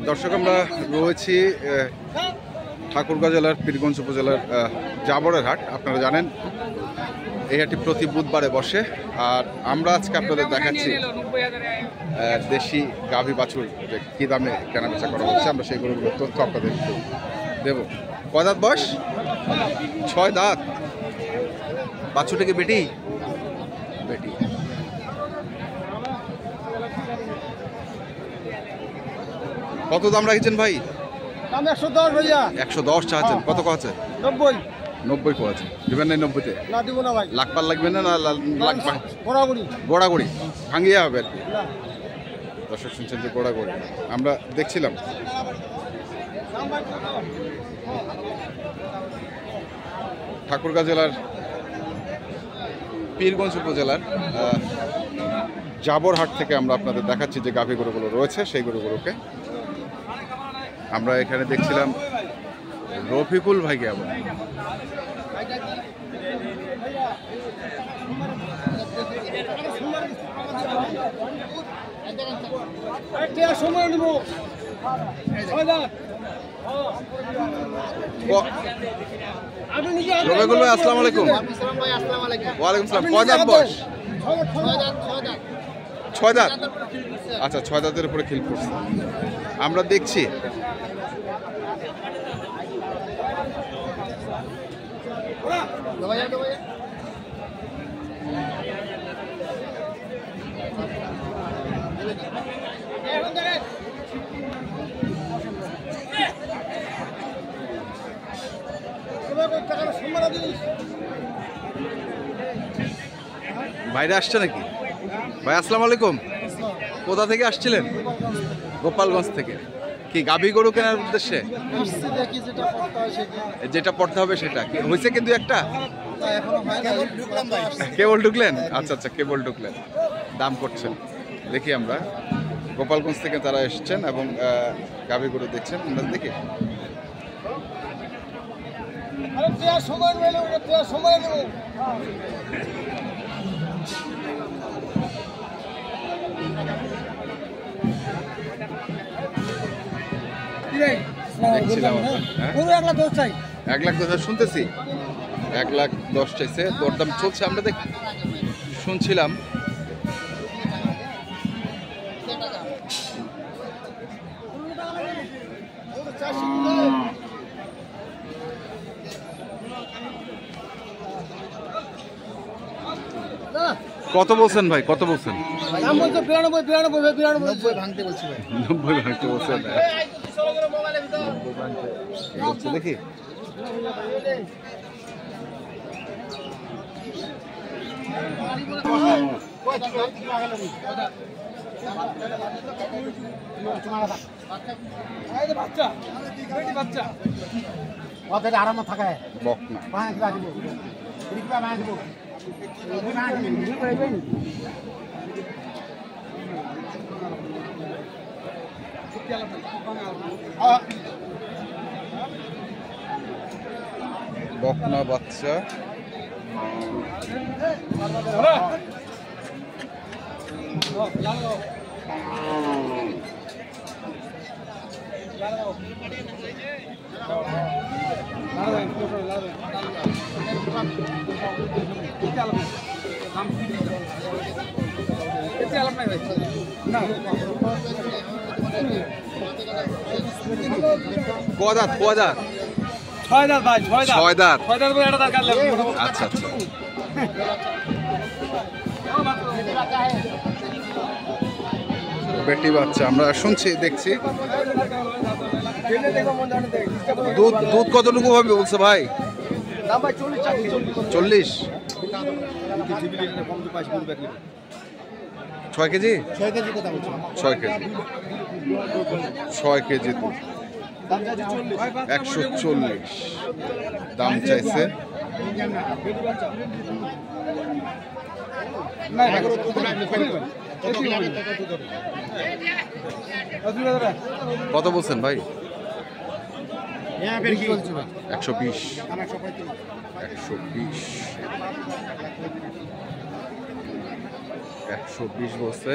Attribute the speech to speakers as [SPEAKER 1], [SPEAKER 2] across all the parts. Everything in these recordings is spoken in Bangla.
[SPEAKER 1] দর্শক, আমরা রয়েছি ঠাকুরগাঁও জেলার পীরগঞ্জ উপজেলার জাবরের হাট। আপনারা জানেন এই হাটটি প্রতি বুধবারে বসে। আর আমরা আজকে আপনাদের দেখাচ্ছি দেশি গাভী বাছুর যে কী দামে কেনাবেচা করা হচ্ছে। আমরা সেই গরুগুলোর তথ্য আপনাদের দেবো। কয় দাঁত বয়স? 6 দাঁত। বাছুরটা কি বেটি? বেটি। কত দাম রাখছেন ভাই?
[SPEAKER 2] 110 ভাইয়া।
[SPEAKER 1] 110 চাচ্ছেন। কত আছে? 90 কো আছে। দিবেন না 90-তে?
[SPEAKER 2] না দিব না ভাই।
[SPEAKER 1] লাখ পার লাগবে না? লাগবে
[SPEAKER 2] গোড়াগুড়ি
[SPEAKER 1] গোড়াগুড়ি ভাঙিয়ে হবে আর কি। দর্শক শুনছেন যে গোড়াগুড়ি আমরা দেখছিলাম। ঠাকুরগাঁও জেলার পীরগঞ্জ উপজেলার জাবরহাট থেকে আমরা আপনাদের দেখাচ্ছি যে গাভী গরুগুলো রয়েছে সেই গরুগুলোকে। আমরা এখানে দেখছিলাম রফিকুল ভাইকে। আবার রফিকুল ভাই, আসসালামু আলাইকুম। ওয়ালাইকুম আসসালাম। কয় দাঁত বয়স? 6 দাঁত। আচ্ছা, 6 দাঁতের উপরে খিল পড়ছে। আমরা দেখছি বাইরে আসছে নাকি? ভাই আসসালামু আলাইকুম। কোথা থেকে আসছিলেন? গোপালগঞ্জ থেকে। কি গাভী গরু কেনার উদ্দেশ্যে? যেটা পড়তে হবে সেটা কি হয়েছে? কিন্তু একটা কেবল ঢুকলেন? আচ্ছা আচ্ছা, কেবল ঢুকলেন, দাম করছেন। দেখি আমরা গোপালগঞ্জ থেকে তারা এসেছেন এবং গাভী গরু দেখছেন। আমরা দেখি দেখছিলাম। 1,10,000 শুনতেছি। 1,10,000 চাইছে, দরদাম চলছে। আমরা শুনছিলাম। কত বলছেন ভাই? কত বলছেন?
[SPEAKER 2] 92 ভাঙতে বলছি ভাই।
[SPEAKER 1] 90 ভাঙতে বলছেন। দেখি
[SPEAKER 2] আরাম থাকে
[SPEAKER 1] বকনা। বকনা বাচ্চা। কদাত?
[SPEAKER 2] 6 দাঁত ভাই।
[SPEAKER 1] 6 দাঁত।
[SPEAKER 2] 6 দাঁত বলে একটা দাঁত কাটলাম।
[SPEAKER 1] আচ্ছা আচ্ছা। বেটি বাচ্চা আমরা শুনছি, দেখছি। দুধ কতটুকু হবে বলছে ভাই? 40। 6 কেজি?
[SPEAKER 2] 6 কেজি কথা বলছো?
[SPEAKER 1] 6 কেজি। 6 কেজি দুধ। 140 দাম চাইছে। কত বলছেন ভাই? 120। 120 বলছে।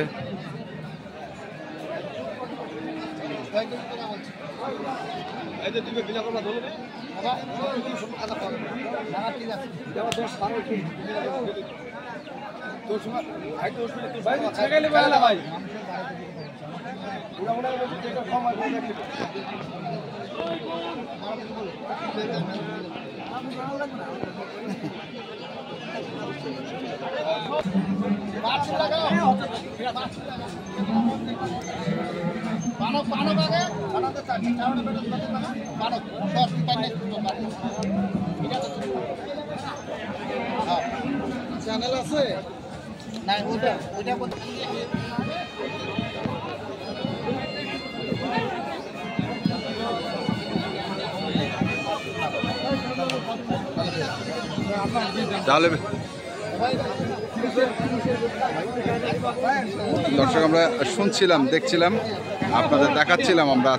[SPEAKER 2] চ্যানেল আছে না ওইটা
[SPEAKER 1] তাহলে দর্শক আমরা শুনছিলাম, দেখছিলাম, আপনাদের দেখাচ্ছিলাম। আমরা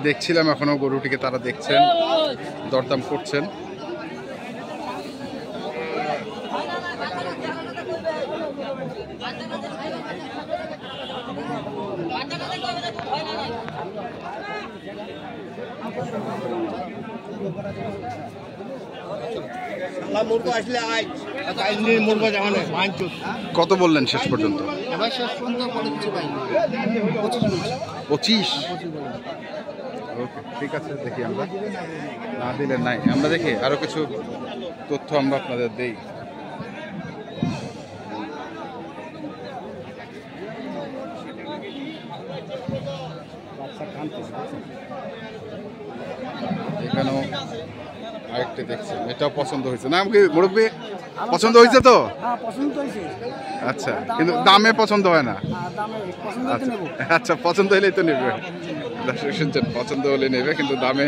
[SPEAKER 1] দেখছিলাম, এখনো গরুটিকে তারা দেখছেন, দরদাম করছেন। কত বললেন শেষ পর্যন্ত? 25। ওকে, ঠিক আছে, দেখি আমরা না দিলে নাই, আমরা দেখি আরো কিছু তথ্য আমরা আপনাদের দেই। এখানেও আরেকটা দেখছেন, এটাও পছন্দ হয়েছে না? আমাকে মুরব্বী পছন্দ হয়েছে তো? আচ্ছা, কিন্তু দামে পছন্দ হয় না। আচ্ছা, পছন্দ হলেই তো নেবে। দর্শক শুনছেন, পছন্দ হলে নেবে, কিন্তু দামে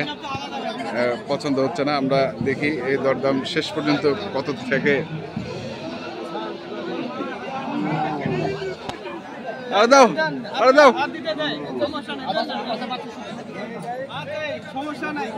[SPEAKER 1] পছন্দ হচ্ছে না। আমরা দেখি এই দরদাম শেষ পর্যন্ত কত থেকে। আরে দাও, আরে দাও।
[SPEAKER 2] সমস্যা নাই।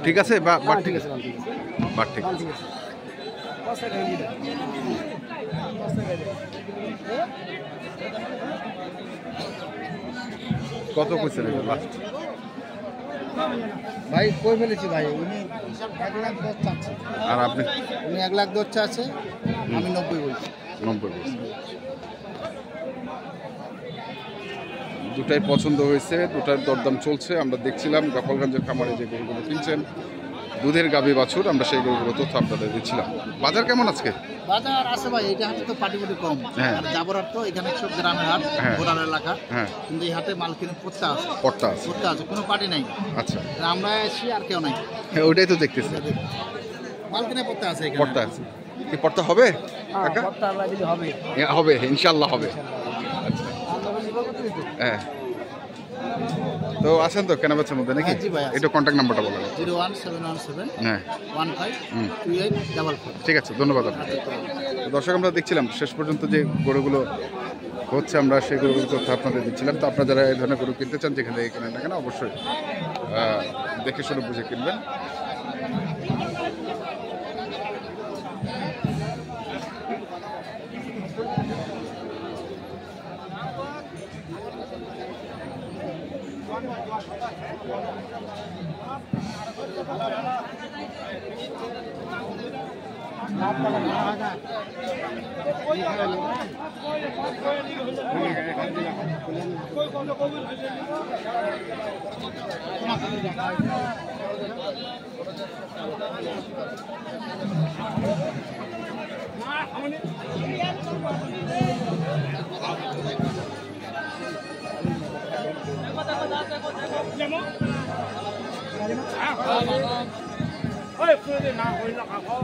[SPEAKER 1] ঠিক আছে, বাট ঠিক আছে, বাট ঠিক আছে। কত কইছেন লাস্ট?
[SPEAKER 2] ভাই কই ফেলেছি ভাই, উনি 1,10,000 চাচ্ছে।
[SPEAKER 1] আর আপনি?
[SPEAKER 2] উনি 1,10,000 চাচ্ছে, আমি 90 বলছি।
[SPEAKER 1] 90 বলছি। দুটাই পছন্দ হয়েছে, দুটার দরদাম চলছে। আমরা দেখছিলাম গোপালগঞ্জের খামারে যে গরুগুলো কিনছেন, দুধের গাভী বাছুর, আমরা সেই গরুগুলো তথ্য আপনাদের দিচ্ছিলাম। বাজার কেমন আজকে?
[SPEAKER 2] বাজার আছে ভাই, এটা হাটে তো পাটিপুটি কম।
[SPEAKER 1] হ্যাঁ।
[SPEAKER 2] আর জাবরার তো এখানে সব গ্রামের হাট,
[SPEAKER 1] হ্যাঁ।
[SPEAKER 2] ঘোড়ার এলাকা।
[SPEAKER 1] হ্যাঁ।
[SPEAKER 2] কিন্তু এই হাটে মাল কিনে পড়তে আছে,
[SPEAKER 1] পট্টা আছে।
[SPEAKER 2] পড়তে আছে, কোনো পার্টি নাই।
[SPEAKER 1] আচ্ছা,
[SPEAKER 2] আমরা এসি আর কেউ নাই,
[SPEAKER 1] হ্যাঁ, ওইটাই তো দেখতেছি।
[SPEAKER 2] মাল কিনে পড়তে আছে এখানে।
[SPEAKER 1] পট্টা আছে। কি পট্টা হবে কাকা?
[SPEAKER 2] পড়তে আল্লাহ দিলে হবে।
[SPEAKER 1] হবে, ইনশাআল্লাহ হবে। আচ্ছা, হ্যাঁ। তো আসেন তো কেনাবেচার মধ্যে নাকি?
[SPEAKER 2] হ্যাঁ, জি ভাই, আছে।
[SPEAKER 1] এটা কন্ট্যাক্ট নাম্বারটা বলেন।
[SPEAKER 2] 01717
[SPEAKER 1] হ্যাঁ,
[SPEAKER 2] 152844।
[SPEAKER 1] ঠিক আছে, ধন্যবাদ আপনাকে। দর্শক আমরা দেখছিলাম শেষ পর্যন্ত যে গরুগুলো হচ্ছে, আমরা সেই গরুগুলো তথ্য আপনাদের দিচ্ছিলাম। তো আপনারা যারা এই ধরনের গরু কিনতে চান, যেখানে থেকে কেনেন না কেন, অবশ্যই দেখে শুনে বুঝে কিনবেন।
[SPEAKER 3] Ôi, phương thì nào, hồi là khảo